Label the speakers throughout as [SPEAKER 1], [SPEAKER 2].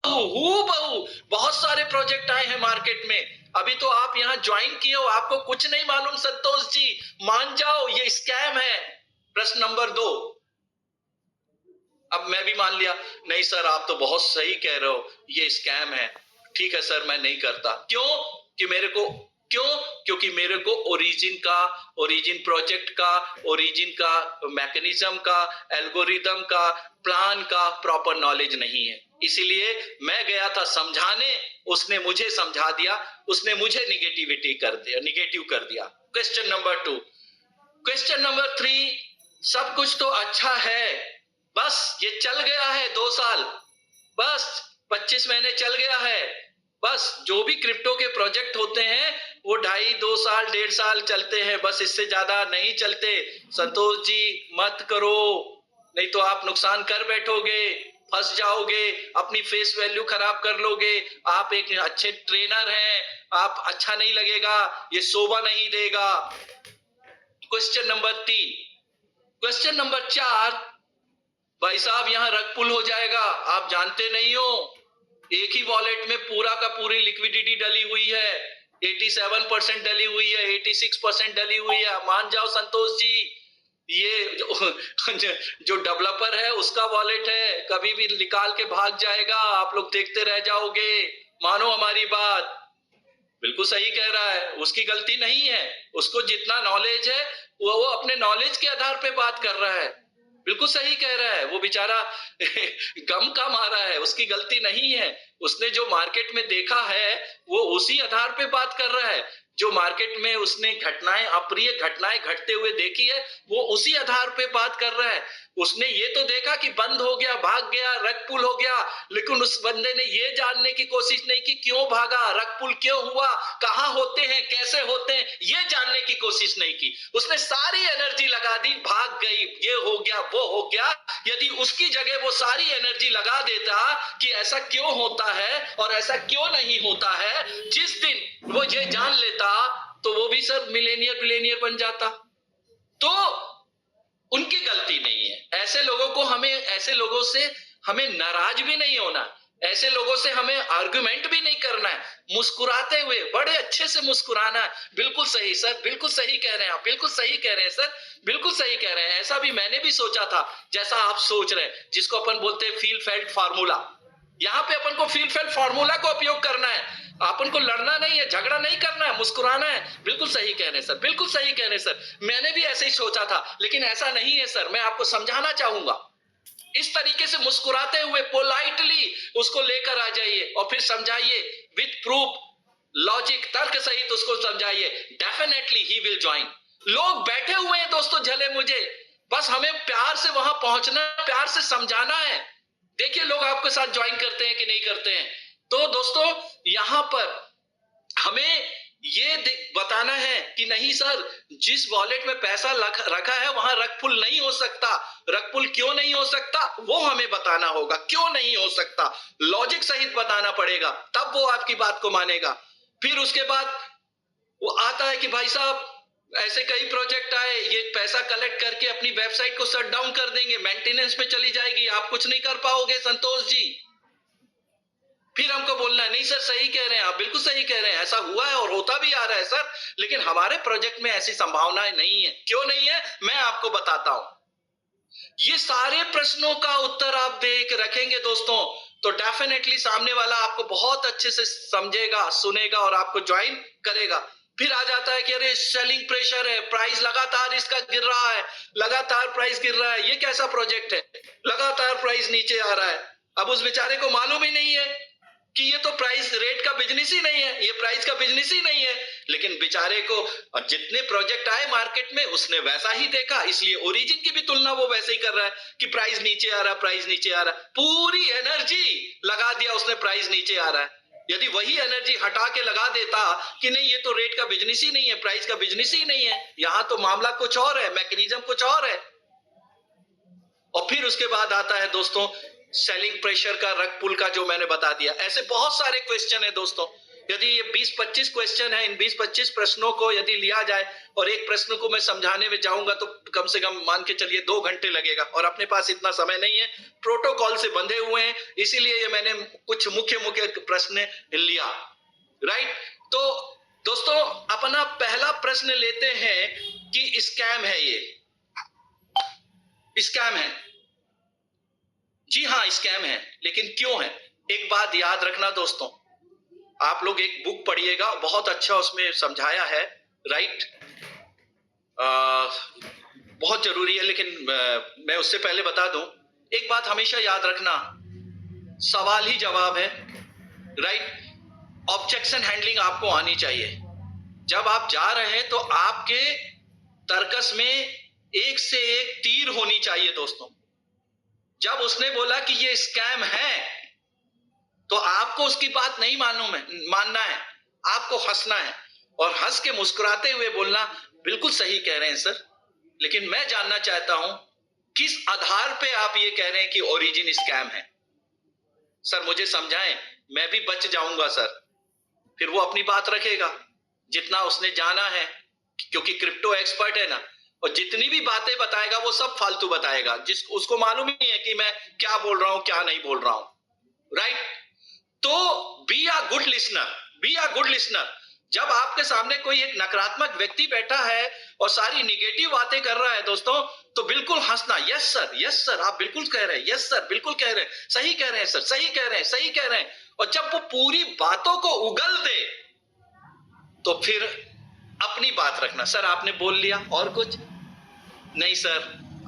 [SPEAKER 1] हूबहू बहुत सारे प्रोजेक्ट आए हैं मार्केट में। अभी तो आप यहाँ ज्वाइन किए हो, आपको कुछ नहीं मालूम संतोष जी, मान जाओ ये स्कैम है। प्रश्न नंबर 2, अब मैं भी मान लिया, नहीं सर आप तो बहुत सही कह रहे हो, ये स्कैम है। ठीक है सर, मैं नहीं करता। क्यों? कि मेरे को क्यों? क्योंकि मेरे को ओरिजिन प्रोजेक्ट का, ओरिजिन का मैकेनिज्म का, एल्गोरिदम का, प्लान का प्रॉपर नॉलेज नहीं है। इसीलिए मैं गया था समझाने, उसने मुझे समझा दिया, उसने मुझे निगेटिव कर दिया। Question number 2। क्वेश्चन नंबर 3, सब कुछ तो अच्छा है, बस ये चल गया है 2 साल, बस 25 महीने चल गया है। बस जो भी क्रिप्टो के प्रोजेक्ट होते हैं वो 2.5 2 साल 1.5 साल चलते हैं, बस इससे ज्यादा नहीं चलते। संतोष जी मत करो, नहीं तो आप नुकसान कर बैठोगे, फंस जाओगे, अपनी फेस वैल्यू खराब कर लोगे। आप एक अच्छे ट्रेनर हैं, आप अच्छा नहीं लगेगा, ये शोभा नहीं देगा। Question number 3। क्वेश्चन नंबर 4, भाई साहब यहाँ रग पुल हो जाएगा, आप जानते नहीं हो। एक ही वॉलेट में पूरा का पूरी लिक्विडिटी डली हुई है, 87% डली हुई है, 86% डली हुई है। मान जाओ संतोष जी, ये जो डेवलपर है उसका वॉलेट है, कभी भी निकाल के भाग जाएगा, आप लोग देखते रह जाओगे। मानो हमारी बात। बिल्कुल सही कह रहा है, उसकी गलती नहीं है। उसको जितना नॉलेज है वो अपने नॉलेज के आधार पे बात कर रहा है। बिल्कुल सही कह रहा है, वो बेचारा गम का मारा है, उसकी गलती नहीं है। उसने जो मार्केट में देखा है वो उसी आधार पे बात कर रहा है। जो मार्केट में उसने घटनाएं, अप्रिय घटनाएं घटते हुए देखी है, वो उसी आधार पे बात कर रहा है। उसने ये तो देखा कि बंद हो गया, भाग गया, रग पुल हो गया, लेकिन उस बंदे ने ये जानने की कोशिश नहीं की क्यों भागा, रग पुल क्यों हुआ, कहां होते हैं, कैसे होते हैं, ये जानने की कोशिश नहीं की। उसने सारी एनर्जी लगा दी, भाग गई, ये हो गया, वो हो गया। यदि उसकी जगह वो सारी एनर्जी लगा देता कि ऐसा क्यों होता है और ऐसा क्यों नहीं होता है, जिस दिन वो ये जान लेता तो वो भी सब मिलेनियर बन जाता। तो उनकी गलती नहीं है। ऐसे लोगों से हमें नाराज भी नहीं होना, ऐसे लोगों से हमें आर्गुमेंट भी नहीं करना है, मुस्कुराते हुए बड़े अच्छे से मुस्कुराना है। बिल्कुल सही सर, बिल्कुल सही कह रहे हैं आप, बिल्कुल सही कह रहे हैं सर, बिल्कुल सही कह रहे हैं। ऐसा भी मैंने भी सोचा था जैसा आप सोच रहे हैं, जिसको अपन बोलते हैं फील फेल्ट फार्मूला। यहाँ पे अपन को फील फेल्ट फार्मूला को उपयोग करना है, अपन को लड़ना नहीं है, झगड़ा नहीं करना है, मुस्कुराना है। बिल्कुल सही कह रहे हैं सर, बिल्कुल सही कह रहे हैं सर, मैंने भी ऐसे ही सोचा था, लेकिन ऐसा नहीं है सर। मैं आपको समझाना चाहूंगा, इस तरीके से मुस्कुराते हुए पोलाइटली उसको लेकर आ जाइए और फिर समझाइए विद प्रूफ, लॉजिक, तर्क सहित उसको समझाइए। Definitely he will join. लोग बैठे हुए हैं दोस्तों झले मुझे, बस हमें प्यार से वहां पहुंचना, प्यार से समझाना है। देखिए लोग आपके साथ ज्वाइन करते हैं कि नहीं करते हैं। तो दोस्तों यहां पर हमें ये बताना है कि नहीं सर, जिस वॉलेट में पैसा रखा है वहां रग पुल नहीं हो सकता। रग पुल क्यों नहीं हो सकता वो हमें बताना होगा, क्यों नहीं हो सकता, लॉजिक सहित बताना पड़ेगा, तब वो आपकी बात को मानेगा। फिर उसके बाद वो आता है कि भाई साहब ऐसे कई प्रोजेक्ट आए, ये पैसा कलेक्ट करके अपनी वेबसाइट को शट डाउन कर देंगे, मेंटेनेंस पे चली जाएगी, आप कुछ नहीं कर पाओगे संतोष जी। फिर हमको बोलना है नहीं सर सही कह रहे हैं आप, बिल्कुल सही कह रहे हैं, ऐसा हुआ है और होता भी आ रहा है सर, लेकिन हमारे प्रोजेक्ट में ऐसी संभावनाएं नहीं है। क्यों नहीं है मैं आपको बताता हूं। ये सारे प्रश्नों का उत्तर आप देख रखेंगे दोस्तों, तो डेफिनेटली सामने वाला आपको बहुत अच्छे से समझेगा, सुनेगा और आपको ज्वाइन करेगा। फिर आ जाता है कि अरे सेलिंग प्रेशर है, प्राइस लगातार इसका गिर रहा है, लगातार प्राइस गिर रहा है, ये कैसा प्रोजेक्ट है, लगातार प्राइस नीचे आ रहा है। अब उस बेचारे को मालूम ही नहीं है कि ये तो प्राइस रेट का बिजनेस ही नहीं है, ये प्राइस का बिजनेस ही नहीं है। लेकिन बेचारे को और जितने प्रोजेक्ट आए मार्केट में उसने वैसा ही देखा, इसलिए ओरिजिन की भी तुलना वो वैसे ही कर रहा है कि प्राइस नीचे आ रहा, प्राइस नीचे आ रहा, पूरी एनर्जी लगा दिया उसने, प्राइस नीचे आ रहा है। यदि वही एनर्जी हटा के लगा देता कि नहीं ये तो रेट का बिजनेस ही नहीं है, प्राइस का बिजनेस ही नहीं है, यहां तो मामला कुछ और है, मैकेनिज्म कुछ और है। और फिर उसके बाद आता है दोस्तों सेलिंग प्रेशर का, रग पुल का, जो मैंने बता दिया। ऐसे बहुत सारे क्वेश्चन है दोस्तों, यदि ये 20-25 क्वेश्चन है, इन 20-25 प्रश्नों को यदि लिया जाए और एक प्रश्न को मैं समझाने में जाऊंगा तो कम से कम मान के चलिए 2 घंटे लगेगा, और अपने पास इतना समय नहीं है, प्रोटोकॉल से बंधे हुए हैं, इसीलिए ये मैंने कुछ मुख्य मुख्य प्रश्न लिया। राइट, तो दोस्तों अपना पहला प्रश्न लेते हैं कि स्कैम है, ये स्कैम है। जी हाँ, स्कैम है, लेकिन क्यों है? एक बात याद रखना दोस्तों, आप लोग एक बुक पढ़िएगा, बहुत अच्छा उसमें समझाया है। राइट, बहुत जरूरी है, लेकिन मैं उससे पहले बता दूं, एक बात हमेशा याद रखना, सवाल ही जवाब है। राइट, ऑब्जेक्शन हैंडलिंग आपको आनी चाहिए। जब आप जा रहे हैं तो आपके तर्कस में एक से एक तीर होनी चाहिए दोस्तों। जब उसने बोला कि ये स्कैम है, तो आपको उसकी बात नहीं मानना है, आपको हंसना है और हंस के मुस्कुराते हुए बोलना, बिल्कुल सही कह रहे हैं सर, लेकिन मैं जानना चाहता हूं किस आधार पे आप ये कह रहे हैं कि ओरिजिन स्कैम है। सर मुझे समझाएं, मैं भी बच जाऊंगा सर। फिर वो अपनी बात रखेगा जितना उसने जाना है, क्योंकि क्रिप्टो एक्सपर्ट है ना, और जितनी भी बातें बताएगा वो सब फालतू बताएगा, उसको मालूम ही नहीं है कि मैं क्या बोल रहा हूं क्या नहीं बोल रहा हूं। राइट, तो be a good listener, be a good listener. जब आपके सामने कोई एक नकारात्मक व्यक्ति बैठा है और सारी निगेटिव बातें कर रहा है दोस्तों, तो बिल्कुल हंसना, यस सर आप बिल्कुल कह रहे हैं, यस सर बिल्कुल कह रहे हैं, सही कह रहे हैं सर, सही कह रहे हैं, सही कह रहे हैं। और जब वो पूरी बातों को उगल दे तो फिर अपनी बात रखना, सर आपने बोल लिया और कुछ नहीं सर,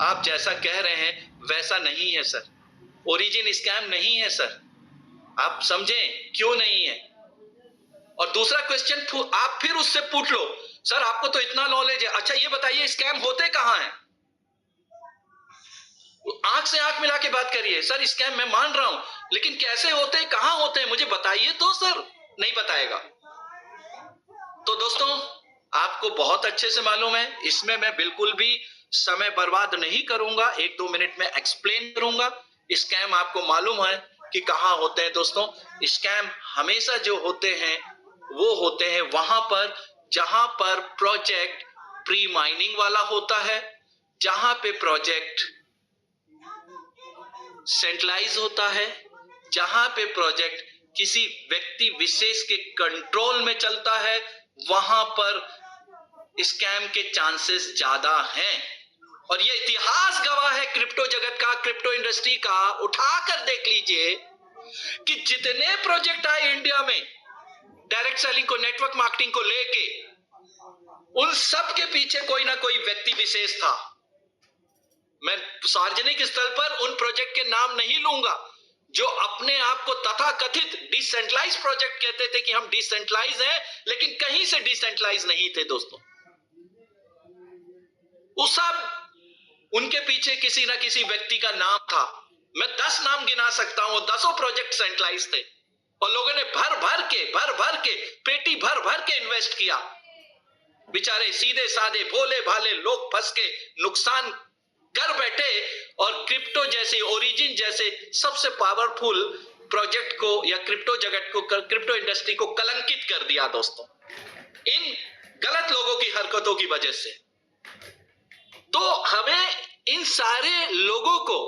[SPEAKER 1] आप जैसा कह रहे हैं वैसा नहीं है सर, ओरिजिन स्कैम नहीं है सर, आप समझें क्यों नहीं है। और दूसरा क्वेश्चन आप फिर उससे पूछ लो, सर आपको तो इतना नॉलेज है, अच्छा ये बताइए स्कैम होते कहां हैं? आंख से आंख मिला के बात करिए, सर स्कैम मैं मान रहा हूं, लेकिन कैसे होते हैं, कहां होते हैं, मुझे बताइए तो सर। नहीं बताएगा। तो दोस्तों आपको बहुत अच्छे से मालूम है, इसमें मैं बिल्कुल भी समय बर्बाद नहीं करूंगा, 1-2 मिनट में एक्सप्लेन करूंगा। स्कैम आपको मालूम है कि कहां होते हैं दोस्तों। स्कैम हमेशा जो होते हैं वो होते हैं वहां पर जहां पर प्रोजेक्ट प्री माइनिंग वाला होता है, जहां पे प्रोजेक्ट सेंट्रलाइज होता है, जहां पे प्रोजेक्ट किसी व्यक्ति विशेष के कंट्रोल में चलता है, वहां पर स्कैम के चांसेस ज्यादा हैं। और ये इतिहास गवाह है क्रिप्टो जगत का, क्रिप्टो इंडस्ट्री का। उठाकर देख लीजिए कि जितने प्रोजेक्ट आए इंडिया में डायरेक्ट सेलिंग को, नेटवर्क मार्केटिंग को लेके, उन सब के पीछे कोई ना कोई व्यक्ति विशेष था। मैं सार्वजनिक स्तर पर उन प्रोजेक्ट के नाम नहीं लूंगा जो अपने आप को तथाकथित डिसेंट्रलाइज प्रोजेक्ट कहते थे कि हम डिसेंट्रलाइज हैं, लेकिन कहीं से डिसेंट्रलाइज नहीं थे दोस्तों। उस सब उनके पीछे किसी ना किसी व्यक्ति का नाम था। मैं 10 नाम गिना सकता हूं, 10 प्रोजेक्ट सेंट्रलाइज थे और लोगों ने भर भर के पेटी भर भर के इन्वेस्ट किया। बेचारे सीधे साधे भोले भाले लोग फंस के नुकसान कर बैठे और क्रिप्टो जैसे, ओरिजिन जैसे सबसे पावरफुल प्रोजेक्ट को या क्रिप्टो जगत को, क्रिप्टो इंडस्ट्री को कलंकित कर दिया दोस्तों, इन गलत लोगों की हरकतों की वजह से। तो हमें इन सारे लोगों को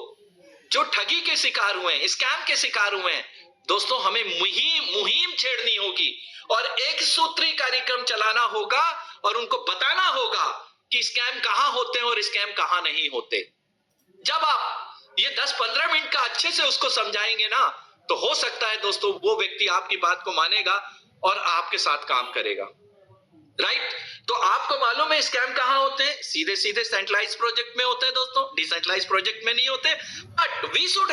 [SPEAKER 1] जो ठगी के शिकार हुए हैं, स्कैम के शिकार हुए हैं दोस्तों, हमें मुहिम छेड़नी होगी और एक सूत्री कार्यक्रम चलाना होगा और उनको बताना होगा कि स्कैम कहां होते हैं और स्कैम कहां नहीं होते। जब आप ये 10-15 मिनट का अच्छे से उसको समझाएंगे ना, तो हो सकता है दोस्तों वो व्यक्ति आपकी बात को मानेगा और आपके साथ काम करेगा। राइट, तो आपको मालूम है स्कैम कहां होते हैं? सीधे सीधे सेंट्रलाइज प्रोजेक्ट में होते हैं दोस्तों, डिसेंट्रलाइज प्रोजेक्ट में नहीं होते। बट वी शुड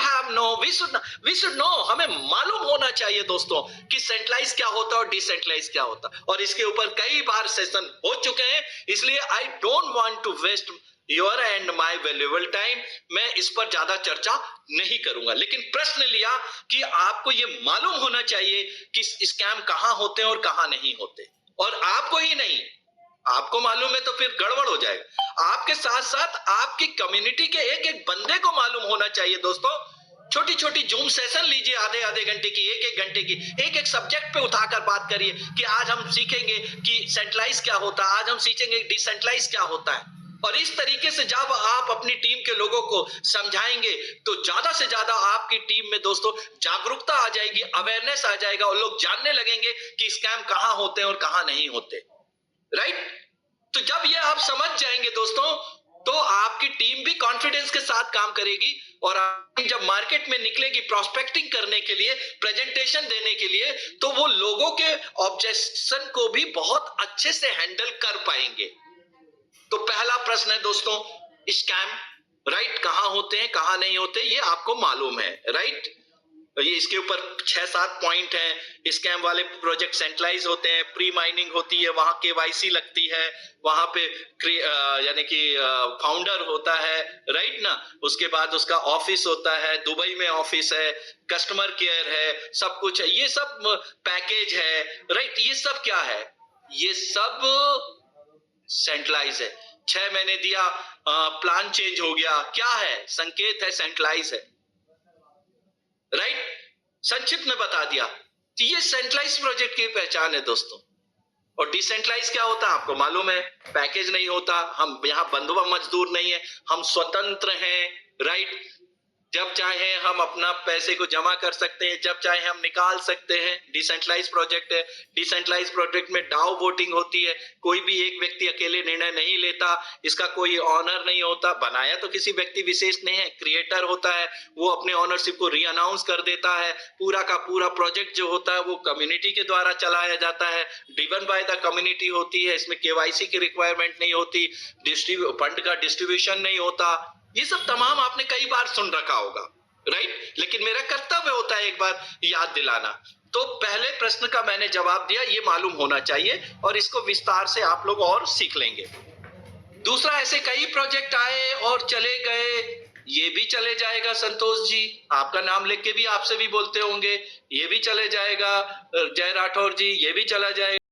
[SPEAKER 1] नो, हमें मालूम होना चाहिए दोस्तों कि सेंट्रलाइज क्या होता है और डिसेंट्रलाइज क्या होता है। और इसके ऊपर कई बार सेशन हो चुके हैं, इसलिए I don't want to waste your and my valuable time. मैं इस पर ज्यादा चर्चा नहीं करूंगा, लेकिन प्रश्न लिया कि आपको यह मालूम होना चाहिए कि स्कैम कहां होते हैं और कहां नहीं होते। और आपको ही नहीं, आपको मालूम है तो फिर गड़बड़ हो जाएगा। आपके साथ साथ आपकी कम्युनिटी के एक एक बंदे को मालूम होना चाहिए दोस्तों छोटी छोटी जूम सेशन लीजिए, आधे आधे घंटे की, एक एक घंटे की, एक एक सब्जेक्ट पे उठाकर बात करिए कि आज हम सीखेंगे कि सेंट्रलाइज क्या होता है, आज हम सीखेंगे डिसेंट्रलाइज क्या होता है। और इस तरीके से जब आप अपनी टीम के लोगों को समझाएंगे तो ज्यादा से ज्यादा आपकी टीम में दोस्तों जागरूकता आ जाएगी, अवेयरनेस आ जाएगा, और लोग जानने लगेंगे कि स्कैम कहां होते हैं और कहां नहीं होते। राइट? तो जब ये आप समझ जाएंगे दोस्तों, तो आपकी टीम भी कॉन्फिडेंस के साथ काम करेगी, और आप जब मार्केट में निकलेगी प्रोस्पेक्टिंग करने के लिए, प्रेजेंटेशन देने के लिए, तो वो लोगों के ऑब्जेक्शन को भी बहुत अच्छे से हैंडल कर पाएंगे। तो पहला प्रश्न है दोस्तों, स्कैम राइट कहां होते हैं कहां नहीं होते, ये आपको मालूम है। राइट? ये इसके ऊपर 6-7 पॉइंट हैं। स्कैम वाले प्रोजेक्ट सेंट्रलाइज होते हैं, प्री माइनिंग होती है, वहां केवाईसी लगती है, वहां पे यानी कि फाउंडर होता है, राइट ना, उसके बाद उसका ऑफिस होता है, दुबई में ऑफिस है, कस्टमर केयर है, सब कुछ है, ये सब पैकेज है। राइट? ये सब क्या है? ये सब सेंट्रलाइज है। 6 महीने दिया, प्लान चेंज हो गया, क्या है? संकेत है, सेंट्रलाइज है। राइट? संक्षिप्त में बता दिया। तो ये सेंट्रलाइज प्रोजेक्ट की पहचान है दोस्तों। और डिसेंट्रलाइज क्या होता है आपको मालूम है, पैकेज नहीं होता, हम यहाँ बंधुआ मजदूर नहीं है, हम स्वतंत्र हैं। राइट? जब चाहे हम अपना पैसे को जमा कर सकते हैं, जब चाहे हम निकाल सकते हैं। डिसेंट्रलाइज प्रोजेक्ट है। डिसेंट्रलाइज प्रोजेक्ट में डाउ वोटिंग होती है, कोई भी एक व्यक्ति अकेले निर्णय नहीं लेता, इसका कोई ऑनर नहीं होता, बनाया तो किसी व्यक्ति विशेष ने है, क्रिएटर होता है, वो अपने ऑनरशिप को री अनाउंस कर देता है। पूरा का पूरा प्रोजेक्ट जो होता है वो कम्युनिटी के द्वारा चलाया जाता है, ड्रिवन बाय द कम्युनिटी होती है, इसमें केवाईसी की रिक्वायरमेंट नहीं होती, फंड का डिस्ट्रीब्यूशन नहीं होता। ये सब तमाम आपने कई बार सुन रखा होगा। राइट? लेकिन मेरा कर्तव्य होता है एक बार याद दिलाना। तो पहले प्रश्न का मैंने जवाब दिया, ये मालूम होना चाहिए, और इसको विस्तार से आप लोग और सीख लेंगे। दूसरा, ऐसे कई प्रोजेक्ट आए और चले गए, ये भी चले जाएगा संतोष जी, आपका नाम लेके भी आपसे भी बोलते होंगे, ये भी चले जाएगा। जय राठौर जी, ये भी चला जाएगा।